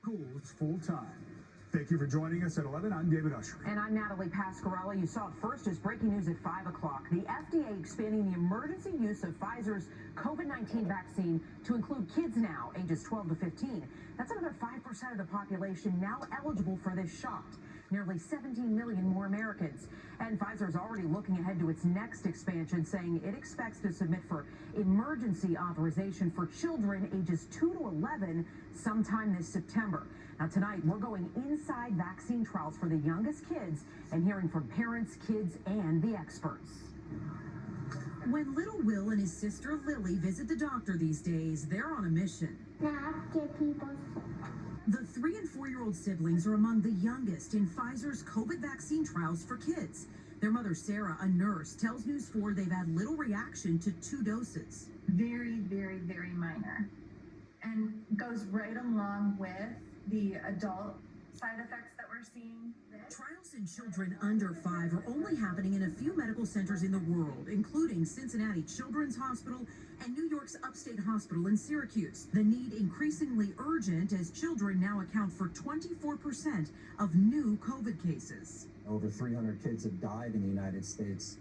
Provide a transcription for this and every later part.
schools full-time. Thank you for joining us at 11. I'm David Usher. And I'm Natalie Pasquarelli. You saw it first as breaking news at 5 o'clock. The FDA expanding the emergency use of Pfizer's COVID-19 vaccine to include kids now, ages 12 to 15. That's another 5% of the population now eligible for this shot. Nearly 17 million more Americans. And Pfizer is already looking ahead to its next expansion, saying it expects to submit for emergency authorization for children ages 2 to 11 sometime this September. Now, tonight, we're going inside vaccine trials for the youngest kids and hearing from parents, kids, and the experts. When little Will and his sister Lily visit the doctor these days, they're on a mission. Not get people sick. The 3- and 4-year-old siblings are among the youngest in Pfizer's COVID vaccine trials for kids. Their mother, Sarah, a nurse, tells News 4 they've had little reaction to 2 doses. Very, very, very minor. And goes right along with the adult side effects that we're seeing. Trials in children under 5 are only happening in a few medical centers in the world, including Cincinnati Children's Hospital and New York's Upstate Hospital in Syracuse. The need increasingly urgent as children now account for 24% of new COVID cases. Over 300 kids have died in the United States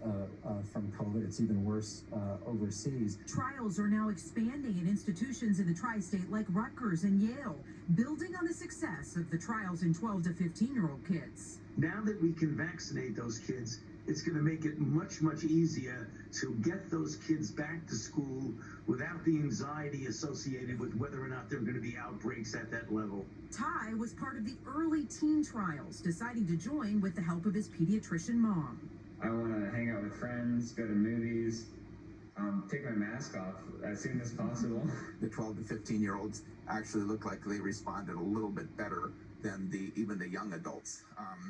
from COVID. It's even worse overseas. Trials are now expanding in institutions in the tri-state like Rutgers and Yale, building on the success of the trials in 12 to 15-year-old kids. Now that we can vaccinate those kids, it's going to make it much, much easier to get those kids back to school without the anxiety associated with whether or not there are going to be outbreaks at that level. Ty was part of the early teen trials, deciding to join with the help of his pediatrician mom. I want to hang out with friends, go to movies, take my mask off as soon as possible. The 12 to 15-year-olds actually look like they responded a little bit better than even the young adults.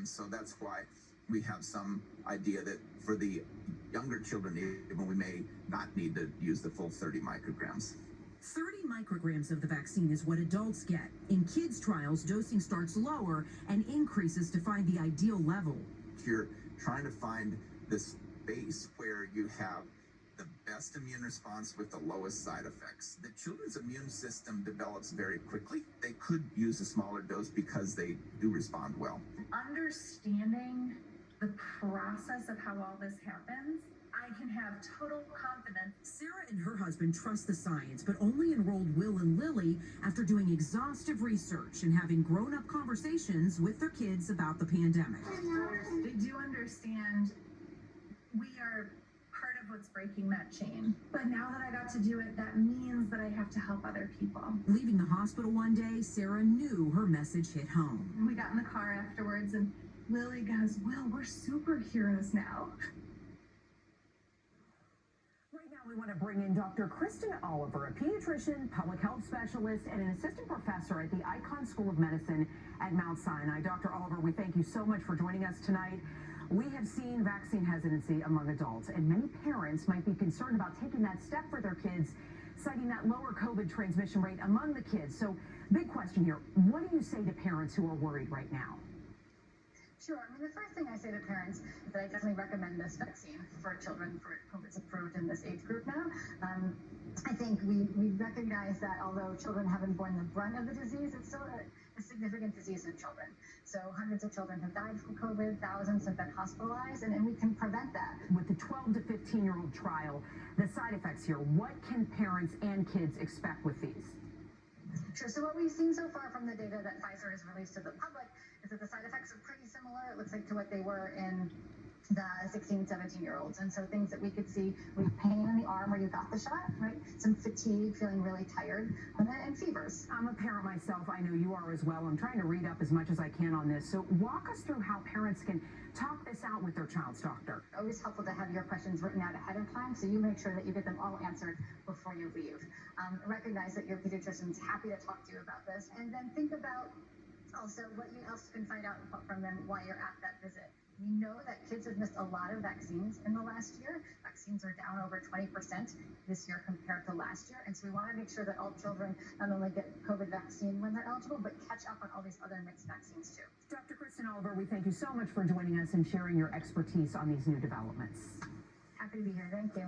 So that's why we have some idea that for the younger children, even we may not need to use the full 30 micrograms. 30 micrograms of the vaccine is what adults get. In kids' trials, dosing starts lower and increases to find the ideal level. You're trying to find this space where you have the best immune response with the lowest side effects. The children's immune system develops very quickly. They could use a smaller dose because they do respond well. Understanding the process of how all this happens, I can have total confidence. Sarah and her husband trust the science, but only enrolled Will and Lily after doing exhaustive research and having grown-up conversations with their kids about the pandemic. They do understand we are part of what's breaking that chain. But now that I got to do it, that means that I have to help other people. Leaving the hospital one day, Sarah knew her message hit home. We got in the car afterwards and Lily goes, "Will, we're superheroes now." Right now, we want to bring in Dr. Kristin Oliver, a pediatrician, public health specialist, and an assistant professor at the Icahn School of Medicine at Mount Sinai. Dr. Oliver, we thank you so much for joining us tonight. We have seen vaccine hesitancy among adults, and many parents might be concerned about taking that step for their kids, citing that lower COVID transmission rate among the kids. So, big question here. What do you say to parents who are worried right now? Sure. I mean, the first thing I say to parents is that I definitely recommend this vaccine for children for whom it's approved in this age group now. I think we recognize that although children haven't borne the brunt of the disease, it's still a significant disease in children. So hundreds of children have died from COVID, thousands have been hospitalized, and we can prevent that. With the 12 to 15-year-old trial, the side effects here, what can parents and kids expect with these? Sure. So what we've seen so far from the data that Pfizer has released to the public is that the side effects are pretty similar, it looks like, to what they were in the 16, 17-year-olds. And so things that we could see with pain in the arm where you got the shot, right? Some fatigue, feeling really tired, and fevers. I'm a parent myself. I know you are as well. I'm trying to read up as much as I can on this. So walk us through how parents can talk this out with their child's doctor. Always helpful to have your questions written out ahead of time so you make sure that you get them all answered before you leave. Recognize that your pediatrician's happy to talk to you about this, and then think about also what else you can find out from them while you're at that visit. We know that kids have missed a lot of vaccines in the last year. Vaccines are down over 20% this year compared to last year. And so we want to make sure that all children not only get COVID vaccine when they're eligible, but catch up on all these other mixed vaccines too. Dr. Kristin Oliver, we thank you so much for joining us and sharing your expertise on these new developments. Happy to be here. Thank you.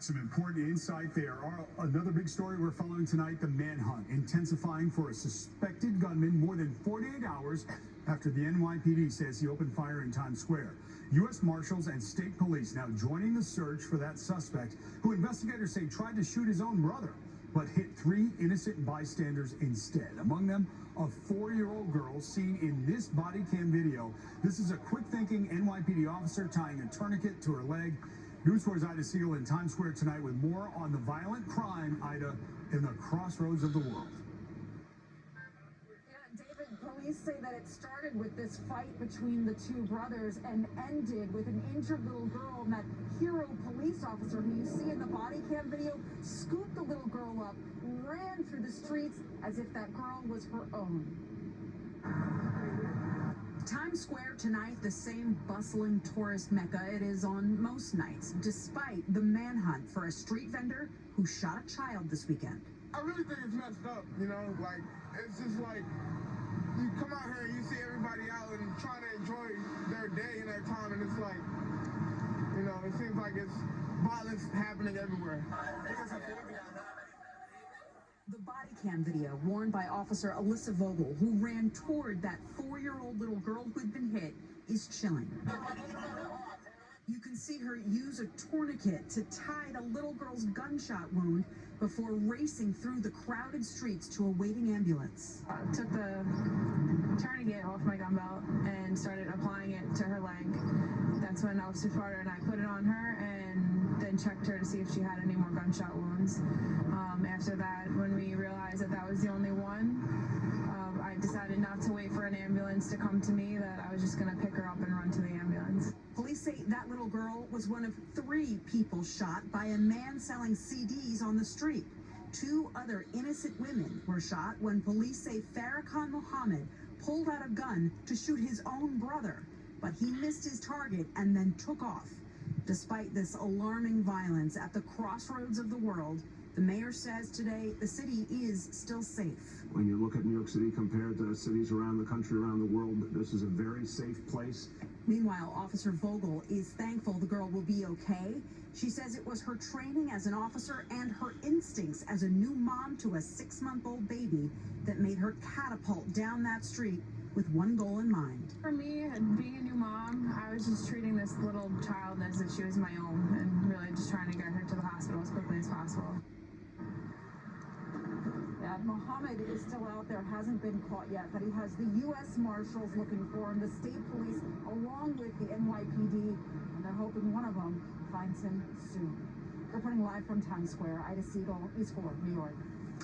Some important insight there. Another big story we're following tonight, the manhunt intensifying for a suspected gunman more than 48 hours after the NYPD says he opened fire in Times Square. U.S. Marshals and state police now joining the search for that suspect, who investigators say tried to shoot his own brother, but hit 3 innocent bystanders instead. Among them, a 4-year-old girl seen in this body cam video. This is a quick-thinking NYPD officer tying a tourniquet to her leg. News 4's Ida Siegel in Times Square tonight with more on the violent crime, Ida, in the crossroads of the world. David, police say that it started with this fight between the two brothers and ended with an injured little girl, and that hero police officer who you see in the body cam video scooped the little girl up, ran through the streets as if that girl was her own. Times Square tonight, the same bustling tourist mecca it is on most nights, despite the manhunt for a street vendor who shot a child this weekend. I really think it's messed up, you know, like, it's just like, you come out here and you see everybody out and trying to enjoy their day and their time, and it's like, you know, it seems like it's violence happening everywhere. The body cam video, worn by Officer Alyssa Vogel, who ran toward that 4-year-old little girl who'd been hit, is chilling. You can see her use a tourniquet to tie the little girl's gunshot wound before racing through the crowded streets to a waiting ambulance. Took the tourniquet off my gun belt and started applying it to her leg. That's when Officer Carter and I put it on her and then checked her to see if she had any more gunshot wounds. After that, when we realized that that was the only one, I decided not to wait for an ambulance to come to me, that I was just going to pick her up and run to the ambulance. Police say that little girl was one of 3 people shot by a man selling CDs on the street. 2 other innocent women were shot when police say Farrakhan Mohammed pulled out a gun to shoot his own brother, but he missed his target and then took off. Despite this alarming violence at the crossroads of the world, the mayor says today the city is still safe. When you look at New York City compared to cities around the country, around the world, this is a very safe place. Meanwhile, Officer Vogel is thankful the girl will be okay. She says it was her training as an officer and her instincts as a new mom to a 6-month-old baby that made her catapult down that street with one goal in mind. For me, being a new mom, I was just treating this little child as if she was my own and really just trying to get her to the hospital as quickly as possible. Yeah, Mohammed is still out there, hasn't been caught yet, but he has the U.S. Marshals looking for him, the state police, along with the NYPD, and they're hoping one of them finds him soon. Reporting live from Times Square, Ida Siegel, News 4, New York.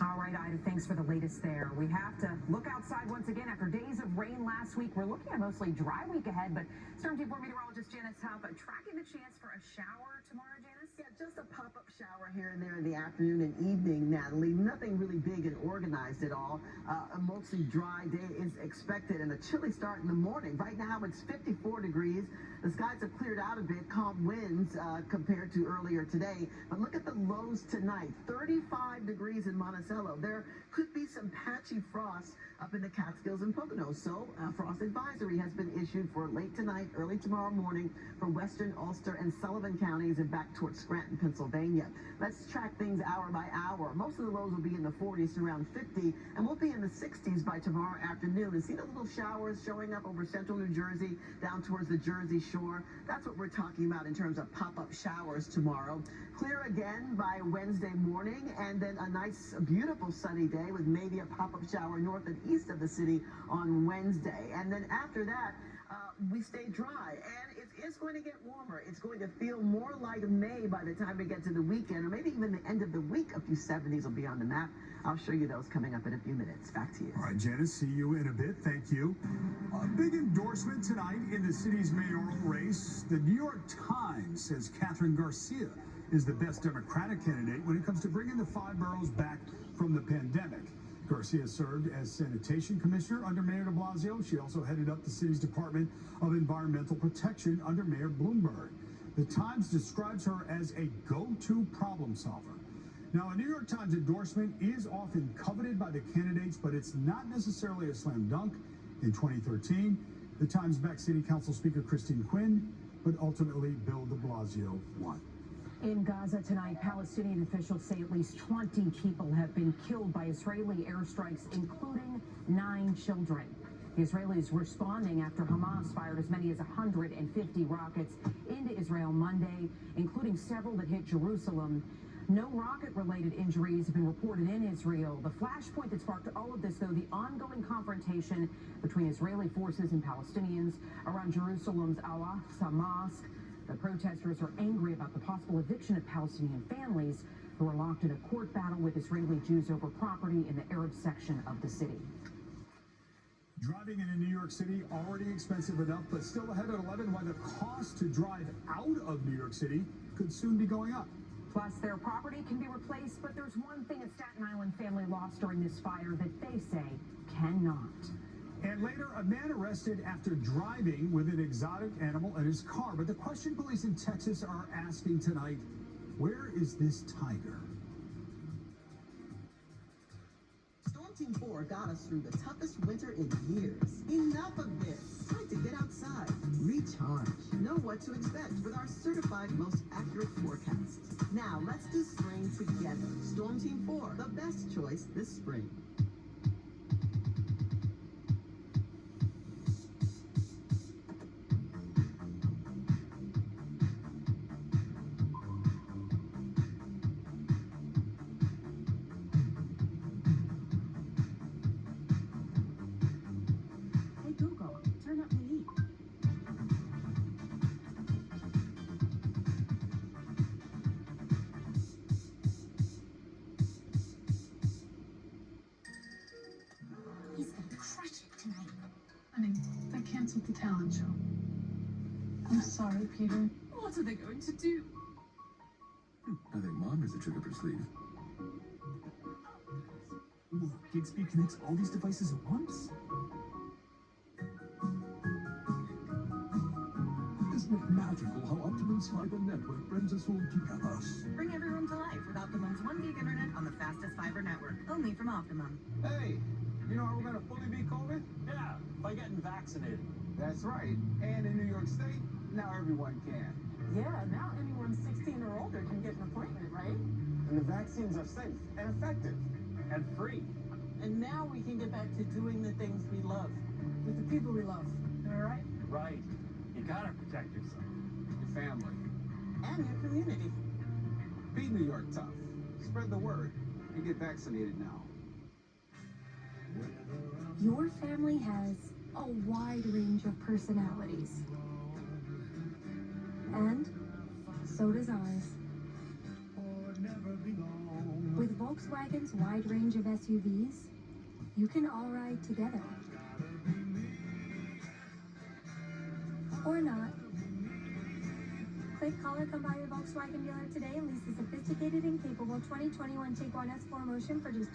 All right, Ida, thanks for the latest there. We have to look outside once again after days of rain last week. We're looking at a mostly dry week ahead, but Storm Team 4 meteorologist Janice Huff tracking the chance for a shower tomorrow, Janice? Yeah, just a pop-up shower here and there in the afternoon and evening, Natalie. Nothing really big and organized at all. A mostly dry day is expected and a chilly start in the morning. Right now it's 54 degrees. The skies have cleared out a bit, calm winds compared to earlier today. But look at the lows tonight, 35 degrees in Monticello. There could be some patchy frost up in the Catskills and Poconos. So a frost advisory has been issued for late tonight, early tomorrow morning for western Ulster and Sullivan counties and back towards Scranton, Pennsylvania. Let's track things hour by hour. Most of the lows will be in the 40s to around 50, and we'll be in the 60s by tomorrow afternoon. And see the little showers showing up over central New Jersey down towards the Jersey Shore. That's what we're talking about in terms of pop-up showers tomorrow. Clear again by Wednesday morning, and then a nice, beautiful sunny day with maybe a pop-up shower north and east of the city on Wednesday. And then after that, we stay dry, and it is going to get warmer. It's going to feel more like May by the time we get to the weekend, or maybe even the end of the week. A few 70s will be on the map. I'll show you those coming up in a few minutes. Back to you. All right, Janice, see you in a bit. Thank you. A big endorsement tonight in the city's mayoral race. The New York Times says Catherine Garcia is the best Democratic candidate when it comes to bringing the 5 boroughs back from the pandemic. Garcia served as sanitation commissioner under Mayor de Blasio. She also headed up the city's Department of Environmental Protection under Mayor Bloomberg. The Times describes her as a go-to problem solver. Now, a New York Times endorsement is often coveted by the candidates, but it's not necessarily a slam dunk. In 2013, the Times backed City Council Speaker Christine Quinn, but ultimately Bill de Blasio won. In Gaza tonight, Palestinian officials say at least 20 people have been killed by Israeli airstrikes, including 9 children. The Israelis responding after Hamas fired as many as 150 rockets into Israel Monday, including several that hit Jerusalem. No rocket-related injuries have been reported in Israel. The flashpoint that sparked all of this, though, the ongoing confrontation between Israeli forces and Palestinians around Jerusalem's Al-Aqsa Mosque. The protesters are angry about the possible eviction of Palestinian families who are locked in a court battle with Israeli Jews over property in the Arab section of the city. Driving into New York City already expensive enough, but still ahead at 11 why the cost to drive out of New York City could soon be going up. Plus, their property can be replaced, but there's one thing a Staten Island family lost during this fire that they say cannot. And later, a man arrested after driving with an exotic animal in his car. But the question police in Texas are asking tonight, where is this tiger? Storm Team 4 got us through the toughest winter in years. Enough of this. Time to get outside, recharge, know what to expect with our certified most accurate forecast. Now, let's do spring together. Storm Team 4, the best choice this spring. Canceled the talent show. I'm sorry, Peter. What are they going to do? I think Mom has a trick up her sleeve. Whoa, Gigsby connects all these devices at once? Isn't it magical how Optimum's fiber network brings us all together? Bring everyone to life with Optimum's 1 gig internet on the fastest fiber network, only from Optimum. Hey, you know how we're going to fully beat COVID? Yeah, by getting vaccinated. That's right. And in New York State, now everyone can. Yeah, now anyone 16 or older can get an appointment, right? And the vaccines are safe and effective and free. And now we can get back to doing the things we love. With the people we love. Am I right? Right. You gotta protect yourself, your family, and your community. Be New York tough. Spread the word and get vaccinated now. Your family has a wide range of personalities. And so does ours. With Volkswagen's wide range of SUVs, you can all ride together. Or not. Click, call, or come by your Volkswagen dealer today and lease the sophisticated and capable 2021 Tiguan S4 Motion for just